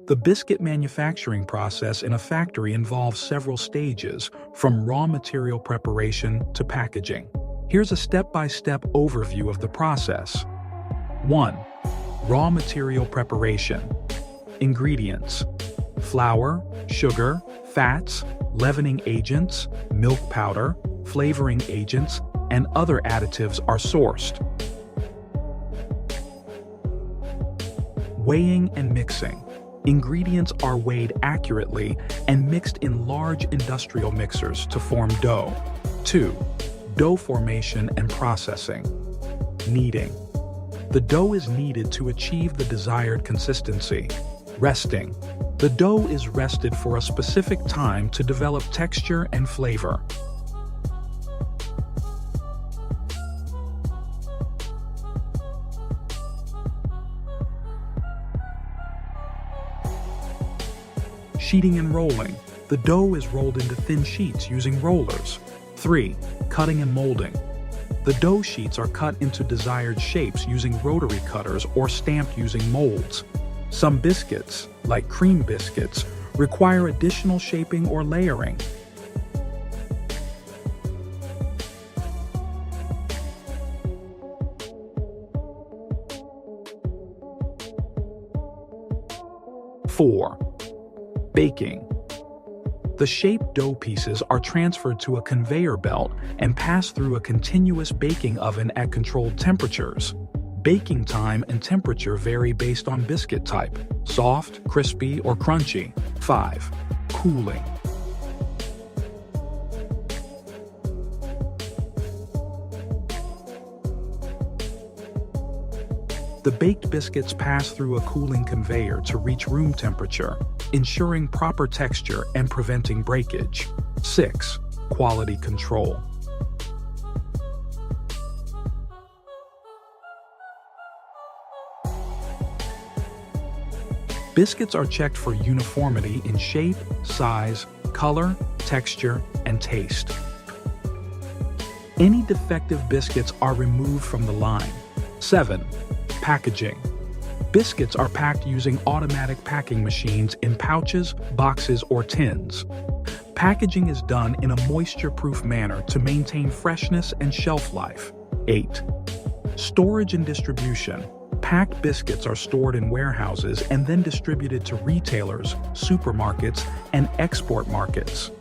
The biscuit manufacturing process in a factory involves several stages, from raw material preparation to packaging. Here's a step-by-step overview of the process. 1. Raw material preparation. Ingredients: flour, sugar, fats, leavening agents, milk powder, flavoring agents, and other additives are sourced. Weighing and mixing. Ingredients are weighed accurately and mixed in large industrial mixers to form dough. 2. Dough formation and processing. Kneading. The dough is kneaded to achieve the desired consistency. Resting. The dough is rested for a specific time to develop texture and flavor. Sheeting and rolling. The dough is rolled into thin sheets using rollers. 3. Cutting and molding. The dough sheets are cut into desired shapes using rotary cutters or stamped using molds. Some biscuits, like cream biscuits, require additional shaping or layering. Four. Baking. The shaped dough pieces are transferred to a conveyor belt and pass through a continuous baking oven at controlled temperatures. Baking time and temperature vary based on biscuit type: soft, crispy, or crunchy. 5. Cooling. The baked biscuits pass through a cooling conveyor to reach room temperature, ensuring proper texture and preventing breakage. 6. Quality control. Biscuits are checked for uniformity in shape, size, color, texture, and taste. Any defective biscuits are removed from the line. 7. Packaging. Biscuits are packed using automatic packing machines in pouches, boxes, or tins. Packaging is done in a moisture-proof manner to maintain freshness and shelf life. 8. Storage and distribution. Packed biscuits are stored in warehouses and then distributed to retailers, supermarkets, and export markets.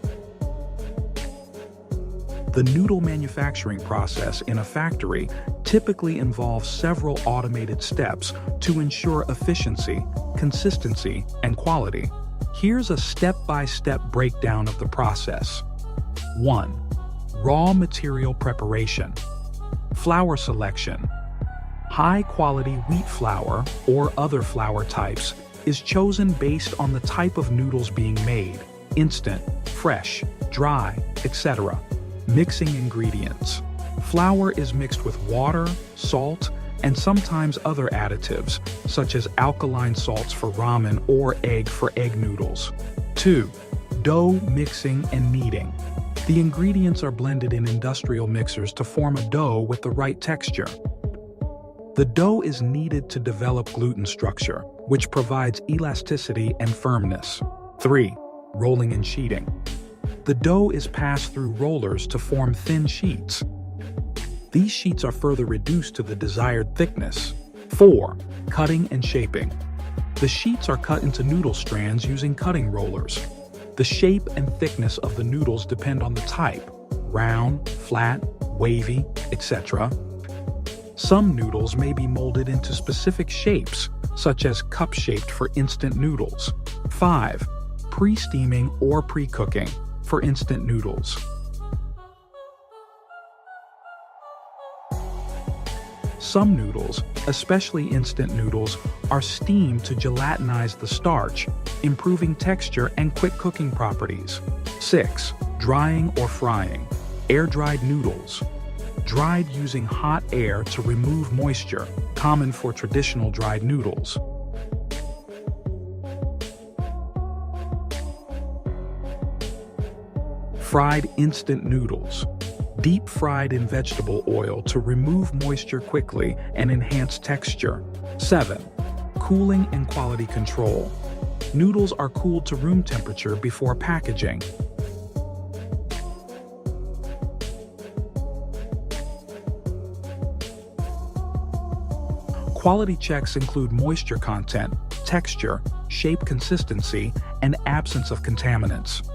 The noodle manufacturing process in a factory typically involves several automated steps to ensure efficiency, consistency, and quality. Here's a step-by-step breakdown of the process. 1. Raw material preparation. Flour selection. High-quality wheat flour, or other flour types, is chosen based on the type of noodles being made: instant, fresh, dry, etc. Mixing ingredients. Flour is mixed with water, salt, and sometimes other additives, such as alkaline salts for ramen or egg for egg noodles. 2. Dough mixing and kneading. The ingredients are blended in industrial mixers to form a dough with the right texture. The dough is kneaded to develop gluten structure, which provides elasticity and firmness. 3. Rolling and sheeting. The dough is passed through rollers to form thin sheets. These sheets are further reduced to the desired thickness. 4. Cutting and shaping. The sheets are cut into noodle strands using cutting rollers. The shape and thickness of the noodles depend on the type: round, flat, wavy, etc. Some noodles may be molded into specific shapes, such as cup-shaped for instant noodles. 5. Pre-steaming or pre-cooking for instant noodles. Some noodles, especially instant noodles, are steamed to gelatinize the starch, improving texture and quick cooking properties. 6. Drying or frying. Air-dried noodles. Dried using hot air to remove moisture, common for traditional dried noodles. Fried instant noodles. Deep fried in vegetable oil to remove moisture quickly and enhance texture. 7. Cooling and quality control. Noodles are cooled to room temperature before packaging. Quality checks include moisture content, texture, shape consistency, and absence of contaminants.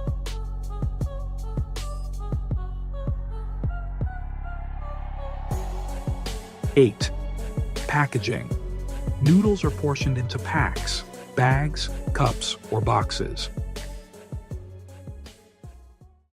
Eight, packaging. Noodles are portioned into packs, bags, cups, or boxes.